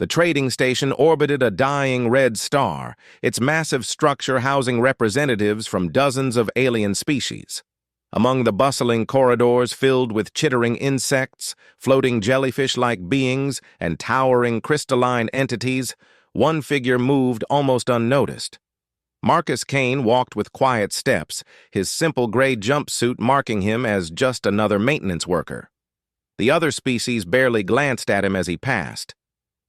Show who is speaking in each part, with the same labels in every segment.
Speaker 1: The trading station orbited a dying red star, its massive structure housing representatives from dozens of alien species. Among the bustling corridors filled with chittering insects, floating jellyfish-like beings, and towering crystalline entities, one figure moved almost unnoticed. Marcus Kane walked with quiet steps, his simple gray jumpsuit marking him as just another maintenance worker. The other species barely glanced at him as he passed.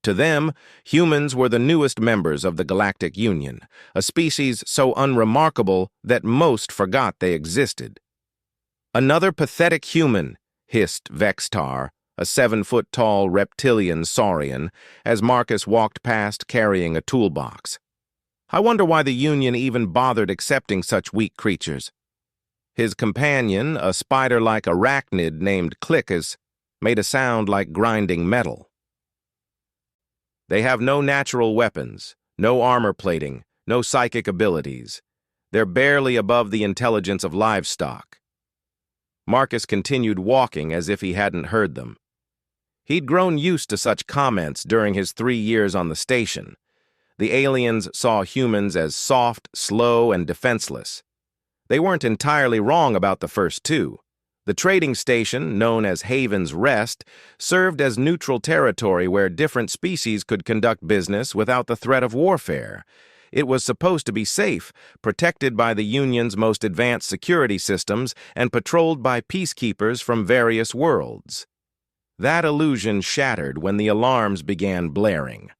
Speaker 1: To them, humans were the newest members of the Galactic Union, a species so unremarkable that most forgot they existed. "Another pathetic human," hissed Vextar, a 7-foot-tall reptilian saurian, as Marcus walked past carrying a toolbox. "I wonder why the Union even bothered accepting such weak creatures." His companion, a spider-like arachnid named Clickus, made a sound like grinding metal. "They have no natural weapons, no armor plating, no psychic abilities. They're barely above the intelligence of livestock." Marcus continued walking as if he hadn't heard them. He'd grown used to such comments during his 3 years on the station. The aliens saw humans as soft, slow, and defenseless. They weren't entirely wrong about the first two. The trading station, known as Haven's Rest, served as neutral territory where different species could conduct business without the threat of warfare. It was supposed to be safe, protected by the Union's most advanced security systems and patrolled by peacekeepers from various worlds. That illusion shattered when the alarms began blaring.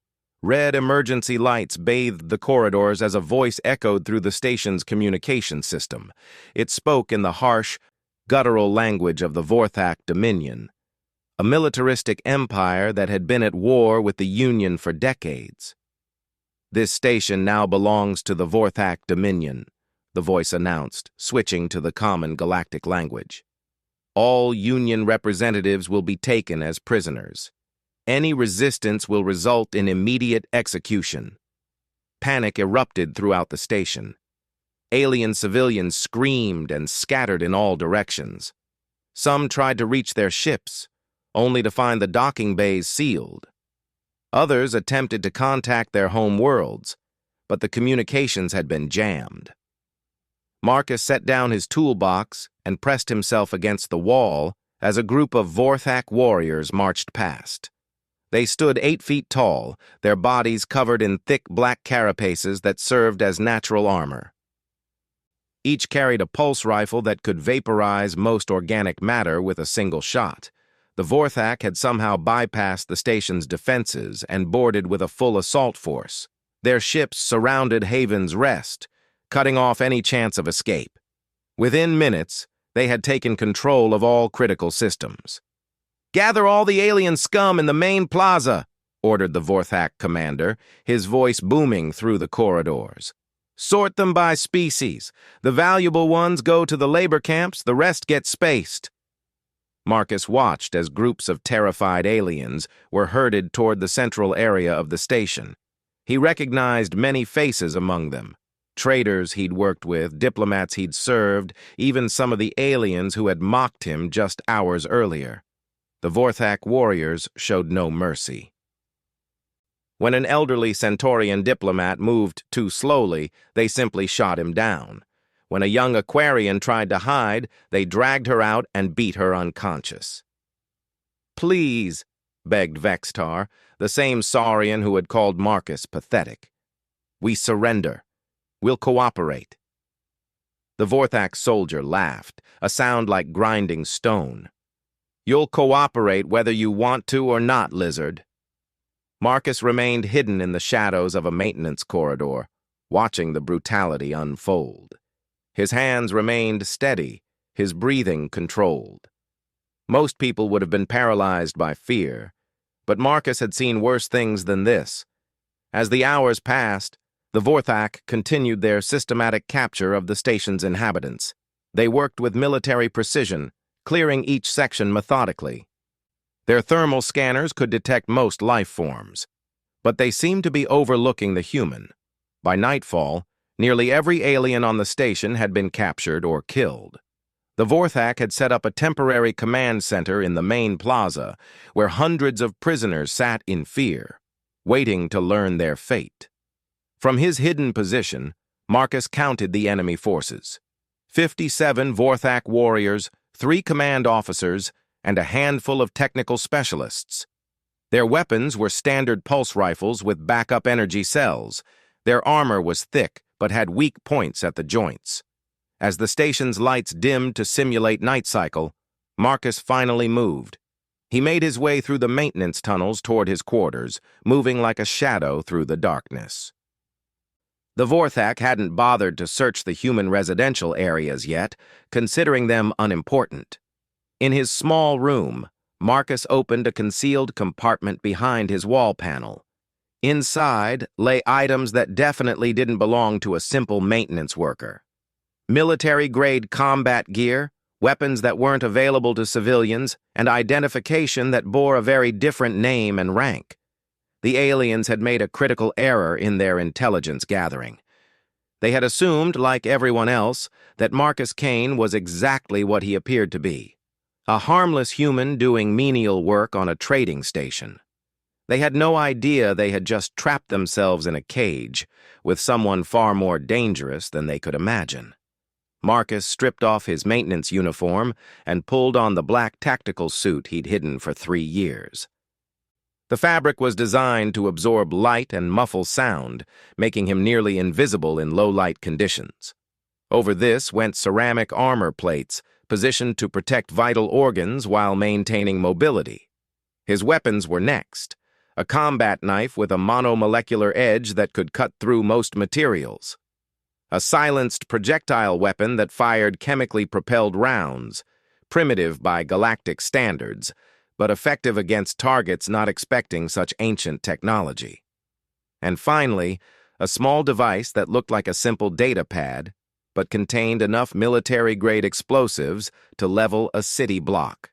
Speaker 1: Red emergency lights bathed the corridors as a voice echoed through the station's communication system. It spoke in the harsh, guttural language of the Vorthak Dominion, a militaristic empire that had been at war with the Union for decades. "This station now belongs to the Vorthak Dominion," the voice announced, switching to the common galactic language. "All Union representatives will be taken as prisoners. Any resistance will result in immediate execution." Panic erupted throughout the station. Alien civilians screamed and scattered in all directions. Some tried to reach their ships, only to find the docking bays sealed. Others attempted to contact their home worlds, but the communications had been jammed. Marcus set down his toolbox and pressed himself against the wall as a group of Vorthak warriors marched past. They stood 8 feet tall, their bodies covered in thick black carapaces that served as natural armor. Each carried a pulse rifle that could vaporize most organic matter with a single shot. The Vorthak had somehow bypassed the station's defenses and boarded with a full assault force. Their ships surrounded Haven's Rest, cutting off any chance of escape. Within minutes, they had taken control of all critical systems. "Gather all the alien scum in the main plaza," ordered the Vorthak commander, his voice booming through the corridors. "Sort them by species. The valuable ones go to the labor camps, the rest get spaced." Marcus watched as groups of terrified aliens were herded toward the central area of the station. He recognized many faces among them. Traders he'd worked with, diplomats he'd served, even some of the aliens who had mocked him just hours earlier. The Vorthak warriors showed no mercy. When an elderly Centaurian diplomat moved too slowly, they simply shot him down. When a young Aquarian tried to hide, they dragged her out and beat her unconscious. "Please," begged Vextar, the same Saurian who had called Marcus pathetic. "We surrender. We'll cooperate." The Vorthak soldier laughed, a sound like grinding stone. "You'll cooperate whether you want to or not, lizard." Marcus remained hidden in the shadows of a maintenance corridor, watching the brutality unfold. His hands remained steady, his breathing controlled. Most people would have been paralyzed by fear, but Marcus had seen worse things than this. As the hours passed, the Vorthak continued their systematic capture of the station's inhabitants. They worked with military precision, clearing each section methodically. Their thermal scanners could detect most life forms, but they seemed to be overlooking the human. By nightfall, nearly every alien on the station had been captured or killed. The Vorthak had set up a temporary command center in the main plaza, where hundreds of prisoners sat in fear. waiting to learn their fate. From his hidden position, Marcus counted the enemy forces. 57 Vorthak warriors, 3 command officers, and a handful of technical specialists. Their weapons were standard pulse rifles with backup energy cells. Their armor was thick, but had weak points at the joints. As the station's lights dimmed to simulate night cycle, Marcus finally moved. He made his way through the maintenance tunnels toward his quarters, moving like a shadow through the darkness. The Vorthak hadn't bothered to search the human residential areas yet, considering them unimportant. In his small room, Marcus opened a concealed compartment behind his wall panel. Inside lay items that definitely didn't belong to a simple maintenance worker. Military-grade combat gear, weapons that weren't available to civilians, and identification that bore a very different name and rank. The aliens had made a critical error in their intelligence gathering. They had assumed, like everyone else, that Marcus Kane was exactly what he appeared to be, a harmless human doing menial work on a trading station. They had no idea they had just trapped themselves in a cage with someone far more dangerous than they could imagine. Marcus stripped off his maintenance uniform and pulled on the black tactical suit he'd hidden for 3 years. The fabric was designed to absorb light and muffle sound, making him nearly invisible in low-light conditions. Over this went ceramic armor plates, positioned to protect vital organs while maintaining mobility. His weapons were next, a combat knife with a monomolecular edge that could cut through most materials. A silenced projectile weapon that fired chemically propelled rounds, primitive by galactic standards, but effective against targets not expecting such ancient technology. And finally, a small device that looked like a simple data pad, but contained enough military-grade explosives to level a city block.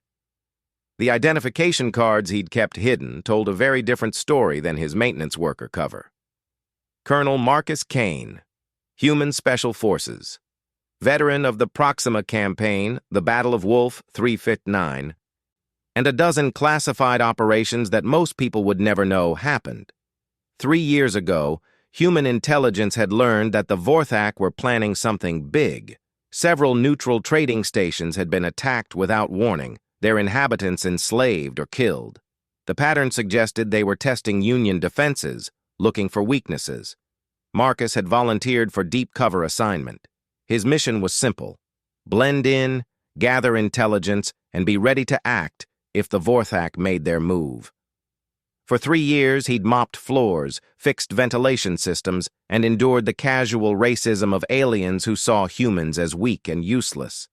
Speaker 1: The identification cards he'd kept hidden told a very different story than his maintenance worker cover. Colonel Marcus Kane, Human Special Forces, veteran of the Proxima Campaign, the Battle of Wolf 359, and a dozen classified operations that most people would never know happened. 3 years ago, human intelligence had learned that the Vorthak were planning something big. Several neutral trading stations had been attacked without warning, their inhabitants enslaved or killed. The pattern suggested they were testing Union defenses, looking for weaknesses. Marcus had volunteered for deep cover assignment. His mission was simple: blend in, gather intelligence, and be ready to act if the Vorthak made their move. For 3 years, he'd mopped floors, fixed ventilation systems, and endured the casual racism of aliens who saw humans as weak and useless.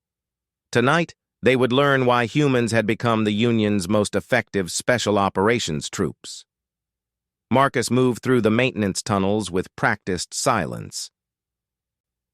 Speaker 1: Tonight, they would learn why humans had become the Union's most effective special operations troops. Marcus moved through the maintenance tunnels with practiced silence.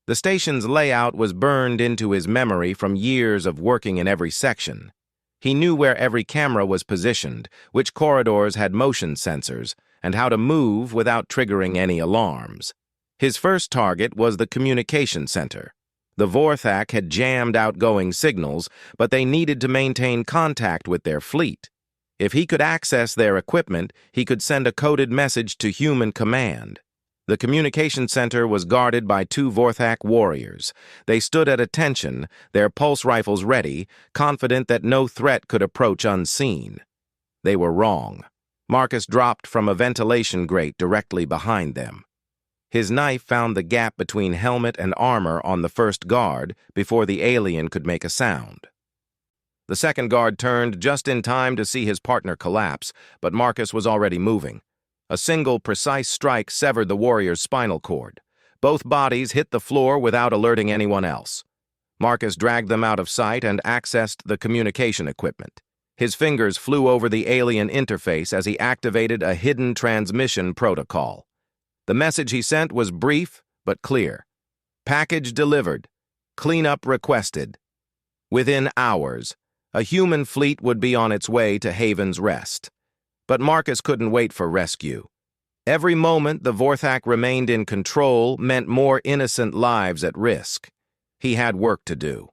Speaker 1: The station's layout was burned into his memory from years of working in every section. He knew where every camera was positioned, which corridors had motion sensors, and how to move without triggering any alarms. His first target was the communication center. The Vorthak had jammed outgoing signals, but they needed to maintain contact with their fleet. If he could access their equipment, he could send a coded message to human command. The communication center was guarded by 2 Vorthak warriors. They stood at attention, their pulse rifles ready, confident that no threat could approach unseen. They were wrong. Marcus dropped from a ventilation grate directly behind them. His knife found the gap between helmet and armor on the first guard before the alien could make a sound. The second guard turned just in time to see his partner collapse, but Marcus was already moving. A single, precise strike severed the warrior's spinal cord. Both bodies hit the floor without alerting anyone else. Marcus dragged them out of sight and accessed the communication equipment. His fingers flew over the alien interface as he activated a hidden transmission protocol. The message he sent was brief but clear. Package delivered. Cleanup requested. Within hours, a human fleet would be on its way to Haven's Rest. But Marcus couldn't wait for rescue. Every moment the Vorthak remained in control meant more innocent lives at risk. He had work to do.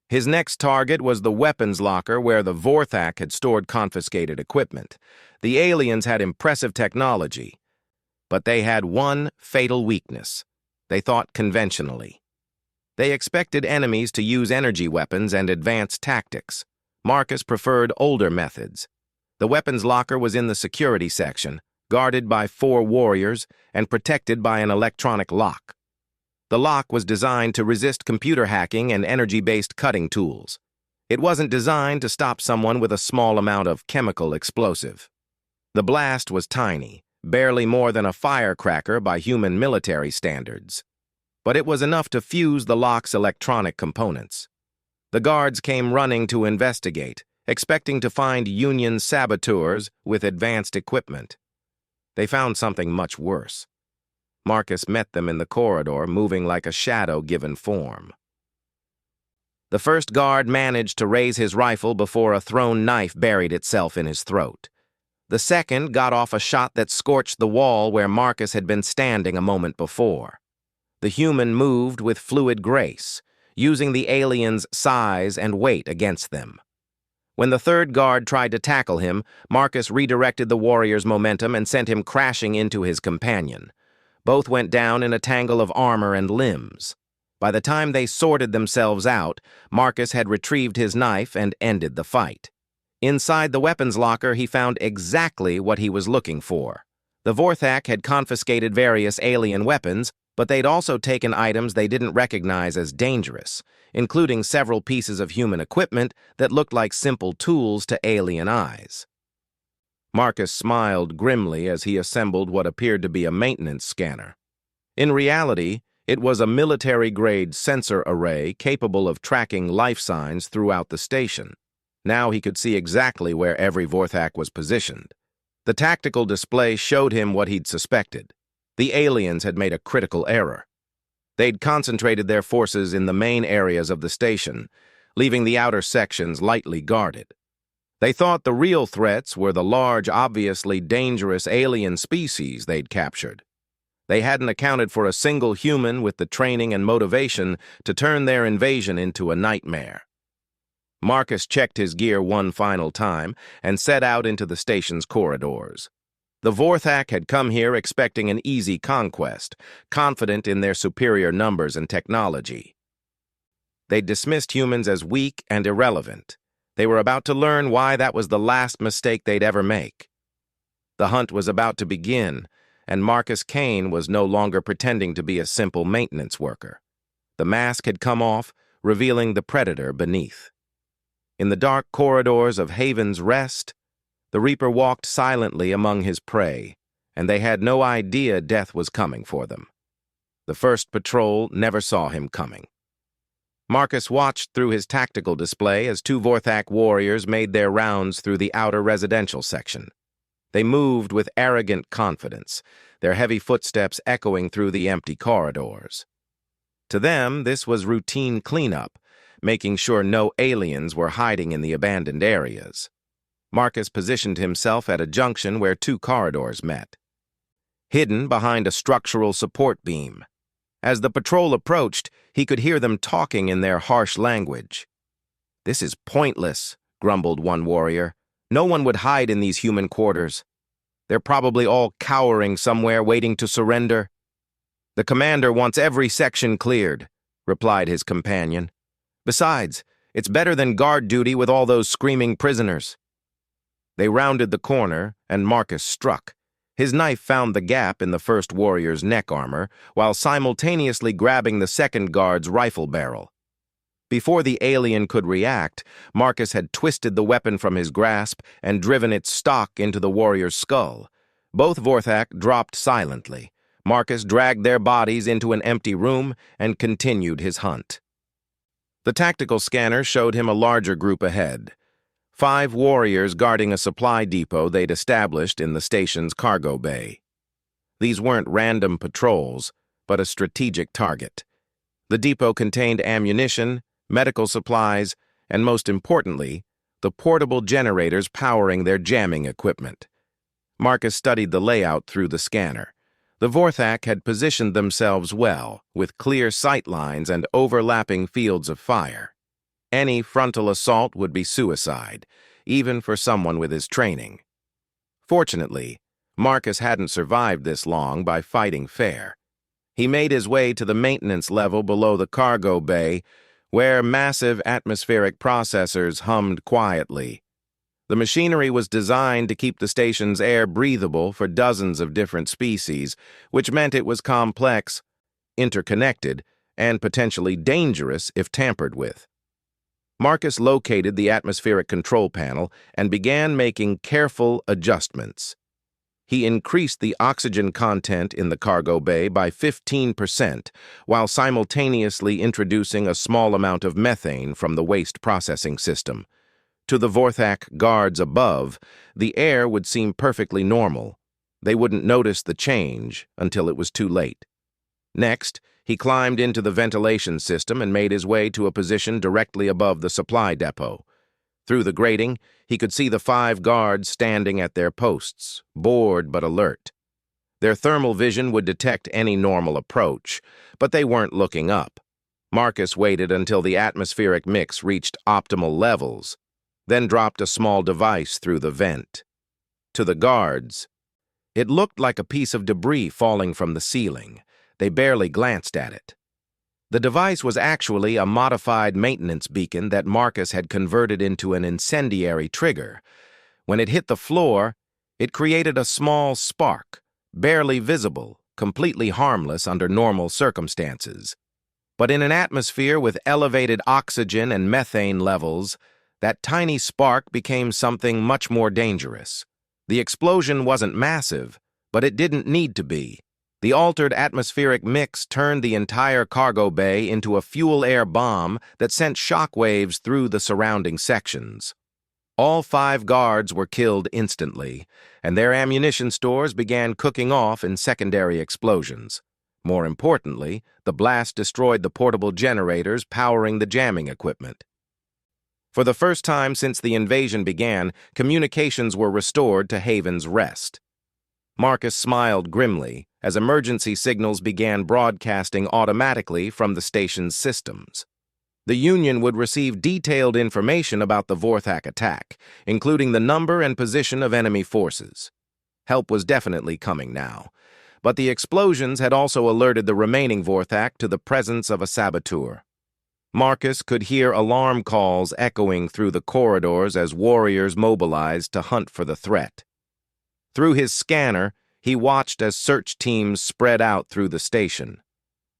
Speaker 1: His next target was the weapons locker where the Vorthak had stored confiscated equipment. The aliens had impressive technology, but they had one fatal weakness. They thought conventionally. They expected enemies to use energy weapons and advanced tactics. Marcus preferred older methods. The weapons locker was in the security section, guarded by 4 warriors and protected by an electronic lock. The lock was designed to resist computer hacking and energy-based cutting tools. It wasn't designed to stop someone with a small amount of chemical explosive. The blast was tiny, barely more than a firecracker by human military standards. But it was enough to fuse the lock's electronic components. The guards came running to investigate, expecting to find Union saboteurs with advanced equipment. They found something much worse. Marcus met them in the corridor, moving like a shadow given form. The first guard managed to raise his rifle before a thrown knife buried itself in his throat. The second got off a shot that scorched the wall where Marcus had been standing a moment before. The human moved with fluid grace, using the alien's size and weight against them. When the third guard tried to tackle him, Marcus redirected the warrior's momentum and sent him crashing into his companion. Both went down in a tangle of armor and limbs. By the time they sorted themselves out, Marcus had retrieved his knife and ended the fight. Inside the weapons locker, he found exactly what he was looking for. The Vorthak had confiscated various alien weapons, but they'd also taken items they didn't recognize as dangerous, including several pieces of human equipment that looked like simple tools to alien eyes. Marcus smiled grimly as he assembled what appeared to be a maintenance scanner. In reality, it was a military-grade sensor array capable of tracking life signs throughout the station. Now he could see exactly where every Vorthak was positioned. The tactical display showed him what he'd suspected. The aliens had made a critical error. They'd concentrated their forces in the main areas of the station, leaving the outer sections lightly guarded. They thought the real threats were the large, obviously dangerous alien species they'd captured. They hadn't accounted for a single human with the training and motivation to turn their invasion into a nightmare. Marcus checked his gear one final time and set out into the station's corridors. The Vorthak had come here expecting an easy conquest, confident in their superior numbers and technology. They dismissed humans as weak and irrelevant. They were about to learn why that was the last mistake they'd ever make. The hunt was about to begin, and Marcus Kane was no longer pretending to be a simple maintenance worker. The mask had come off, revealing the predator beneath. In the dark corridors of Haven's Rest, the Reaper walked silently among his prey, and they had no idea death was coming for them. The first patrol never saw him coming. Marcus watched through his tactical display as 2 Vorthak warriors made their rounds through the outer residential section. They moved with arrogant confidence, their heavy footsteps echoing through the empty corridors. To them, this was routine cleanup, making sure no aliens were hiding in the abandoned areas. Marcus positioned himself at a junction where 2 corridors met, hidden behind a structural support beam. As the patrol approached, he could hear them talking in their harsh language. "This is pointless," grumbled one warrior. "No one would hide in these human quarters. They're probably all cowering somewhere waiting to surrender." "The commander wants every section cleared," replied his companion. "Besides, it's better than guard duty with all those screaming prisoners." They rounded the corner, and Marcus struck. His knife found the gap in the first warrior's neck armor, while simultaneously grabbing the second guard's rifle barrel. Before the alien could react, Marcus had twisted the weapon from his grasp and driven its stock into the warrior's skull. Both Vorthak dropped silently. Marcus dragged their bodies into an empty room and continued his hunt. The tactical scanner showed him a larger group ahead. 5 warriors guarding a supply depot they'd established in the station's cargo bay. These weren't random patrols, but a strategic target. The depot contained ammunition, medical supplies, and most importantly, the portable generators powering their jamming equipment. Marcus studied the layout through the scanner. The Vorthak had positioned themselves well, with clear sight lines and overlapping fields of fire. Any frontal assault would be suicide, even for someone with his training. Fortunately, Marcus hadn't survived this long by fighting fair. He made his way to the maintenance level below the cargo bay, where massive atmospheric processors hummed quietly. The machinery was designed to keep the station's air breathable for dozens of different species, which meant it was complex, interconnected, and potentially dangerous if tampered with. Marcus located the atmospheric control panel and began making careful adjustments. He increased the oxygen content in the cargo bay by 15%, while simultaneously introducing a small amount of methane from the waste processing system. To the Vorthak guards above, the air would seem perfectly normal. They wouldn't notice the change until it was too late. Next, he climbed into the ventilation system and made his way to a position directly above the supply depot. Through the grating, he could see the 5 guards standing at their posts, bored but alert. Their thermal vision would detect any normal approach, but they weren't looking up. Marcus waited until the atmospheric mix reached optimal levels, then dropped a small device through the vent. To the guards, it looked like a piece of debris falling from the ceiling. They barely glanced at it. The device was actually a modified maintenance beacon that Marcus had converted into an incendiary trigger. When it hit the floor, it created a small spark, barely visible, completely harmless under normal circumstances. But in an atmosphere with elevated oxygen and methane levels, that tiny spark became something much more dangerous. The explosion wasn't massive, but it didn't need to be. The altered atmospheric mix turned the entire cargo bay into a fuel-air bomb that sent shockwaves through the surrounding sections. All 5 guards were killed instantly, and their ammunition stores began cooking off in secondary explosions. More importantly, the blast destroyed the portable generators powering the jamming equipment. For the first time since the invasion began, communications were restored to Haven's Rest. Marcus smiled grimly as emergency signals began broadcasting automatically from the station's systems. The Union would receive detailed information about the Vorthak attack, including the number and position of enemy forces. Help was definitely coming now, but the explosions had also alerted the remaining Vorthak to the presence of a saboteur. Marcus could hear alarm calls echoing through the corridors as warriors mobilized to hunt for the threat. Through his scanner, he watched as search teams spread out through the station.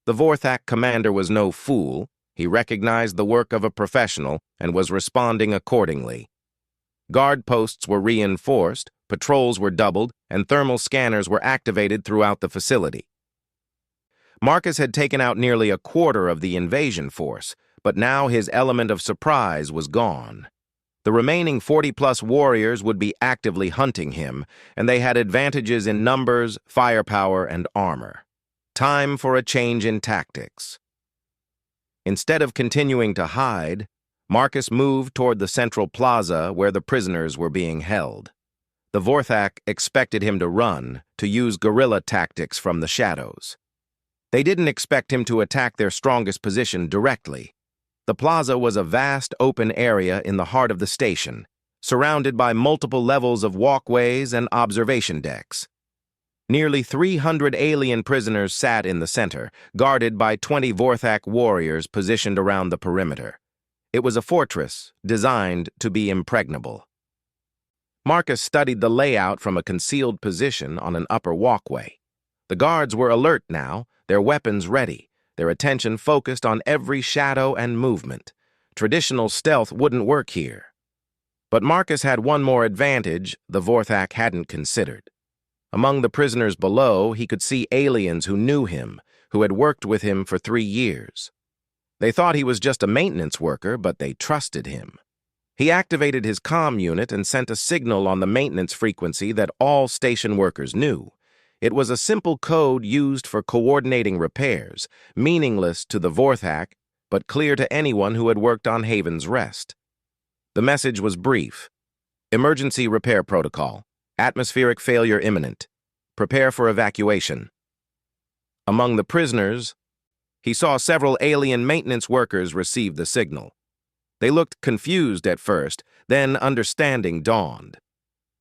Speaker 1: The Vorthak commander was no fool. He recognized the work of a professional and was responding accordingly. Guard posts were reinforced, patrols were doubled, and thermal scanners were activated throughout the facility. Marcus had taken out nearly a quarter of the invasion force, but now his element of surprise was gone. The remaining 40-plus warriors would be actively hunting him, and they had advantages in numbers, firepower, and armor. Time for a change in tactics. Instead of continuing to hide, Marcus moved toward the central plaza where the prisoners were being held. The Vorthak expected him to run, to use guerrilla tactics from the shadows. They didn't expect him to attack their strongest position directly. The plaza was a vast open area in the heart of the station, surrounded by multiple levels of walkways and observation decks. Nearly 300 alien prisoners sat in the center, guarded by 20 Vorthak warriors positioned around the perimeter. It was a fortress designed to be impregnable. Marcus studied the layout from a concealed position on an upper walkway. The guards were alert now, their weapons ready, their attention focused on every shadow and movement. Traditional stealth wouldn't work here. But Marcus had one more advantage the Vorthak hadn't considered. Among the prisoners below, he could see aliens who knew him, who had worked with him for 3 years. They thought he was just a maintenance worker, but they trusted him. He activated his comm unit and sent a signal on the maintenance frequency that all station workers knew. It was a simple code used for coordinating repairs, meaningless to the Vorthak, but clear to anyone who had worked on Haven's Rest. The message was brief. Emergency repair protocol. Atmospheric failure imminent. Prepare for evacuation. Among the prisoners, he saw several alien maintenance workers receive the signal. They looked confused at first, then understanding dawned.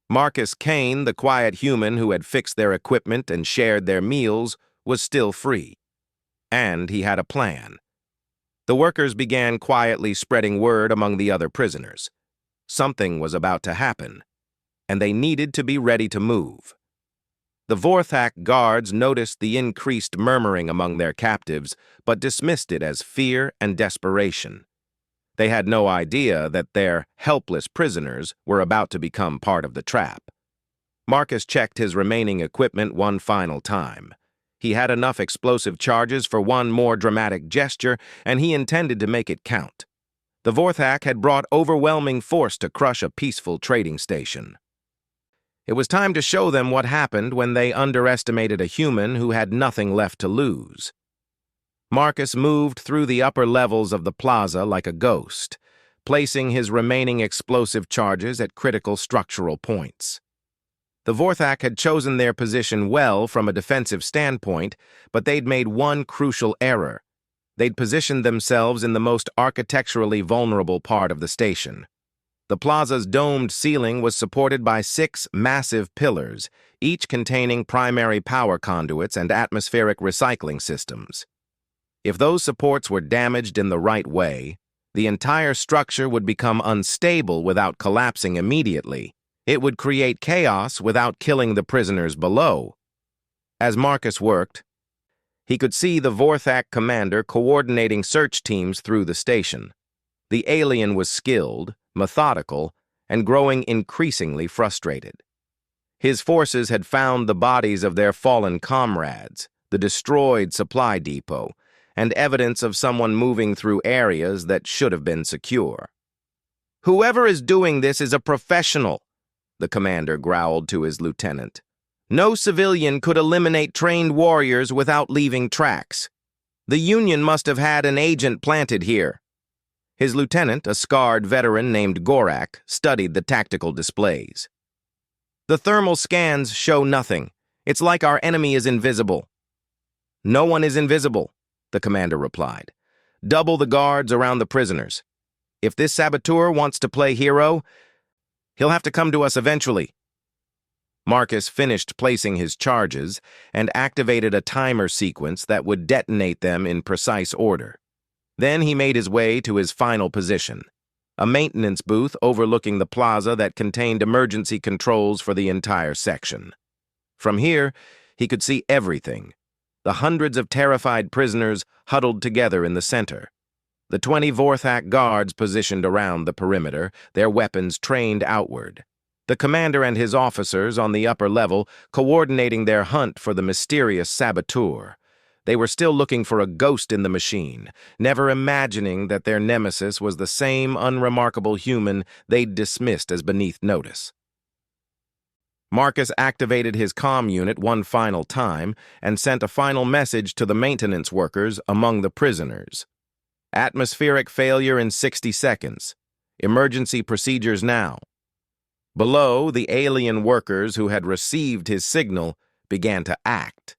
Speaker 1: Marcus Kane, the quiet human who had fixed their equipment and shared their meals, was still free. And he had a plan. The workers began quietly spreading word among the other prisoners. Something was about to happen, and they needed to be ready to move. The Vorthak guards noticed the increased murmuring among their captives, but dismissed it as fear and desperation. They had no idea that their helpless prisoners were about to become part of the trap. Marcus checked his remaining equipment one final time. He had enough explosive charges for one more dramatic gesture, and he intended to make it count. The Vorthak had brought overwhelming force to crush a peaceful trading station. It was time to show them what happened when they underestimated a human who had nothing left to lose. Marcus moved through the upper levels of the plaza like a ghost, placing his remaining explosive charges at critical structural points. The Vorthak had chosen their position well from a defensive standpoint, but they'd made one crucial error. They'd positioned themselves in the most architecturally vulnerable part of the station. The plaza's domed ceiling was supported by 6 massive pillars, each containing primary power conduits and atmospheric recycling systems. If those supports were damaged in the right way, the entire structure would become unstable without collapsing immediately. It would create chaos without killing the prisoners below. As Marcus worked, he could see the Vorthak commander coordinating search teams through the station. The alien was skilled, methodical, and growing increasingly frustrated. His forces had found the bodies of their fallen comrades, the destroyed supply depot, and evidence of someone moving through areas that should have been secure. "Whoever is doing this is a professional," the commander growled to his lieutenant. "No civilian could eliminate trained warriors without leaving tracks. The Union must have had an agent planted here." His lieutenant, a scarred veteran named Gorak, studied the tactical displays. "The thermal scans show nothing. It's like our enemy is invisible." "No one is invisible," the commander replied. "Double the guards around the prisoners. If this saboteur wants to play hero, he'll have to come to us eventually." Marcus finished placing his charges and activated a timer sequence that would detonate them in precise order. Then he made his way to his final position, a maintenance booth overlooking the plaza that contained emergency controls for the entire section. From here, he could see everything: the hundreds of terrified prisoners huddled together in the center, the 20 Vorthak guards positioned around the perimeter, their weapons trained outward, the commander and his officers on the upper level coordinating their hunt for the mysterious saboteur. They were still looking for a ghost in the machine, never imagining that their nemesis was the same unremarkable human they'd dismissed as beneath notice. Marcus activated his comm unit one final time and sent a final message to the maintenance workers among the prisoners. "Atmospheric failure in 60 seconds. Emergency procedures now." Below, the alien workers who had received his signal began to act.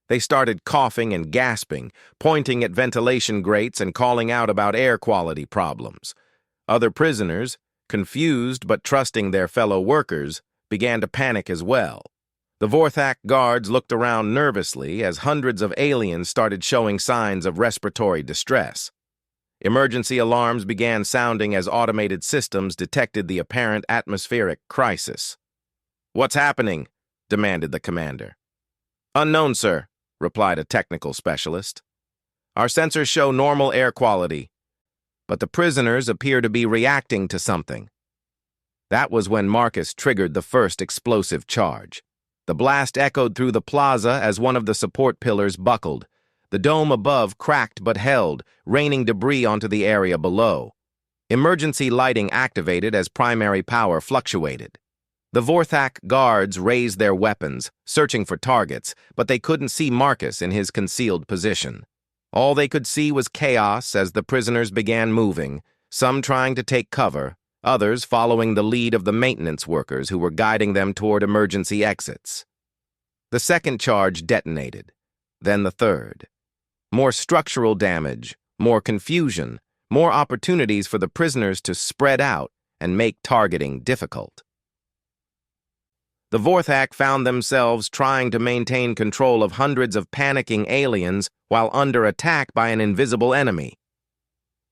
Speaker 1: They started coughing and gasping, pointing at ventilation grates and calling out about air quality problems. Other prisoners, confused but trusting their fellow workers, began to panic as well. The Vorthak guards looked around nervously as hundreds of aliens started showing signs of respiratory distress. Emergency alarms began sounding as automated systems detected the apparent atmospheric crisis. "What's happening?" demanded the commander. "Unknown, sir," replied a technical specialist. "Our sensors show normal air quality, but the prisoners appear to be reacting to something." That was when Marcus triggered the first explosive charge. The blast echoed through the plaza as one of the support pillars buckled. The dome above cracked but held, raining debris onto the area below. Emergency lighting activated as primary power fluctuated. The Vorthak guards raised their weapons, searching for targets, but they couldn't see Marcus in his concealed position. All they could see was chaos as the prisoners began moving, some trying to take cover, others following the lead of the maintenance workers who were guiding them toward emergency exits. The second charge detonated, then the third. More structural damage, more confusion, more opportunities for the prisoners to spread out and make targeting difficult. The Vorthak found themselves trying to maintain control of hundreds of panicking aliens while under attack by an invisible enemy.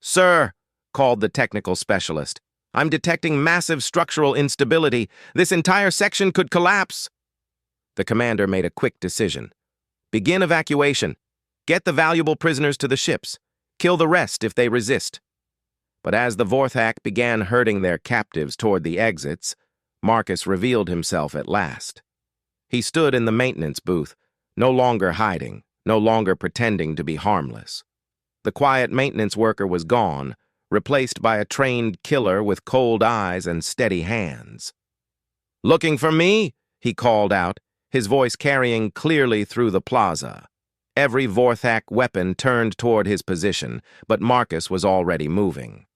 Speaker 1: "Sir," called the technical specialist, "I'm detecting massive structural instability. This entire section could collapse." The commander made a quick decision. "Begin evacuation. Get the valuable prisoners to the ships. Kill the rest if they resist." But as the Vorthak began herding their captives toward the exits, Marcus revealed himself at last. He stood in the maintenance booth, no longer hiding, no longer pretending to be harmless. The quiet maintenance worker was gone, replaced by a trained killer with cold eyes and steady hands. "Looking for me?" he called out, his voice carrying clearly through the plaza. Every Vorthak weapon turned toward his position, but Marcus was already moving.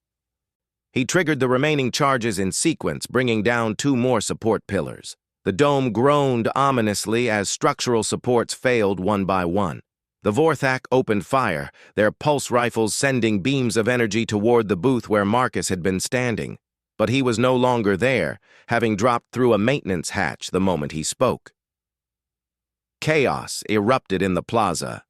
Speaker 1: He triggered the remaining charges in sequence, bringing down 2 more support pillars. The dome groaned ominously as structural supports failed one by one. The Vorthak opened fire, their pulse rifles sending beams of energy toward the booth where Marcus had been standing. But he was no longer there, having dropped through a maintenance hatch the moment he spoke. Chaos erupted in the plaza.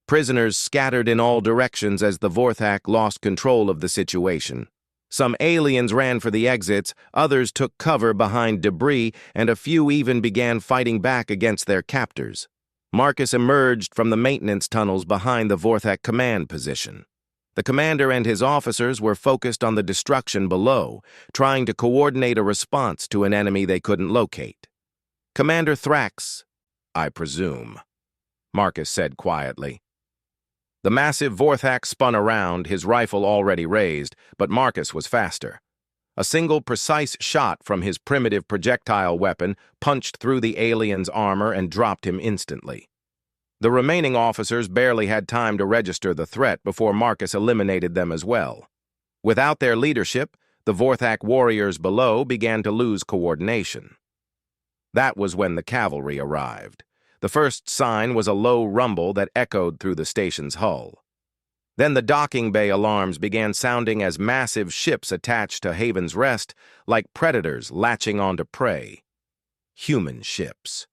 Speaker 1: Prisoners scattered in all directions as the Vorthak lost control of the situation. Some aliens ran for the exits, others took cover behind debris, and a few even began fighting back against their captors. Marcus emerged from the maintenance tunnels behind the Vorthak command position. The commander and his officers were focused on the destruction below, trying to coordinate a response to an enemy they couldn't locate. "Commander Thrax, I presume," Marcus said quietly. The massive Vorthak spun around, his rifle already raised, but Marcus was faster. A single precise shot from his primitive projectile weapon punched through the alien's armor and dropped him instantly. The remaining officers barely had time to register the threat before Marcus eliminated them as well. Without their leadership, the Vorthak warriors below began to lose coordination. That was when the cavalry arrived. The first sign was a low rumble that echoed through the station's hull. Then the docking bay alarms began sounding as massive ships attached to Haven's Rest, like predators latching onto prey. Human ships.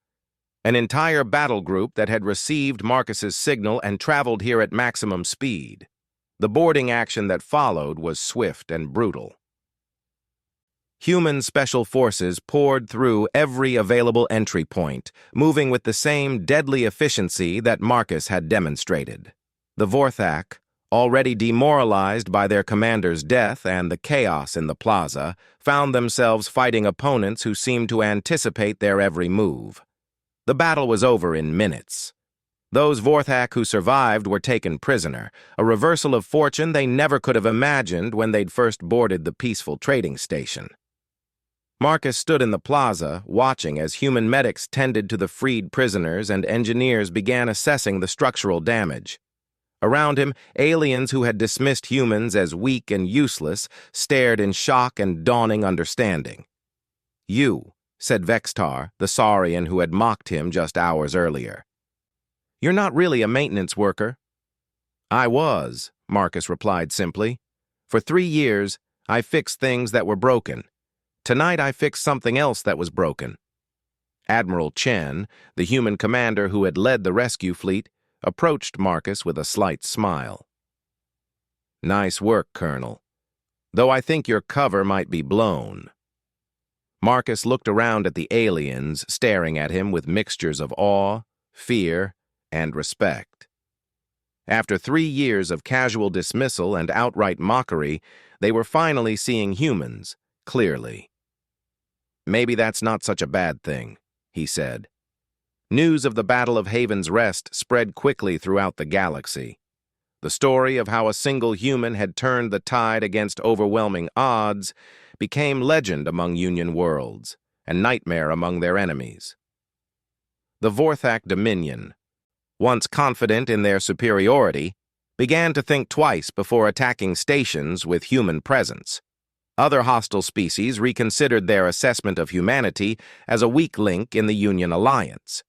Speaker 1: An entire battle group that had received Marcus's signal and traveled here at maximum speed. The boarding action that followed was swift and brutal. Human special forces poured through every available entry point, moving with the same deadly efficiency that Marcus had demonstrated. The Vorthak, already demoralized by their commander's death and the chaos in the plaza, found themselves fighting opponents who seemed to anticipate their every move. The battle was over in minutes. Those Vorthak who survived were taken prisoner, a reversal of fortune they never could have imagined when they'd first boarded the peaceful trading station. Marcus stood in the plaza, watching as human medics tended to the freed prisoners and engineers began assessing the structural damage. Around him, aliens who had dismissed humans as weak and useless stared in shock and dawning understanding. "You," said Vextar, the Saurian who had mocked him just hours earlier. "You're not really a maintenance worker." "I was," Marcus replied simply. "For 3 years, I fixed things that were broken. Tonight I fixed something else that was broken." Admiral Chen, the human commander who had led the rescue fleet, approached Marcus with a slight smile. "Nice work, Colonel. Though I think your cover might be blown." Marcus looked around at the aliens, staring at him with mixtures of awe, fear, and respect. After 3 years of casual dismissal and outright mockery, they were finally seeing humans clearly. "Maybe that's not such a bad thing," he said. News of the Battle of Haven's Rest spread quickly throughout the galaxy. The story of how a single human had turned the tide against overwhelming odds became legend among Union worlds, and nightmare among their enemies. The Vorthak Dominion, once confident in their superiority, began to think twice before attacking stations with human presence. Other hostile species reconsidered their assessment of humanity as a weak link in the Union alliance.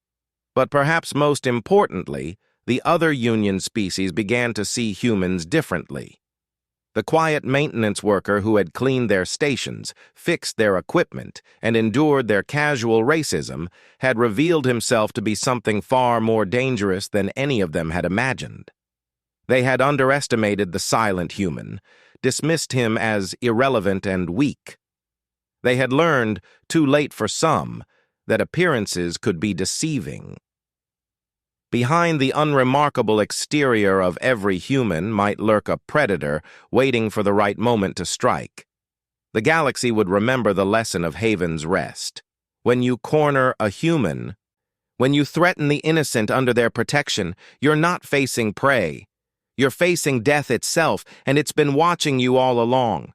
Speaker 1: But perhaps most importantly, the other Union species began to see humans differently. The quiet maintenance worker who had cleaned their stations, fixed their equipment, and endured their casual racism had revealed himself to be something far more dangerous than any of them had imagined. They had underestimated the silent human, dismissed him as irrelevant and weak. They had learned, too late for some, that appearances could be deceiving. Behind the unremarkable exterior of every human might lurk a predator waiting for the right moment to strike. The galaxy would remember the lesson of Haven's Rest. When you corner a human, when you threaten the innocent under their protection, you're not facing prey. You're facing death itself, and it's been watching you all along.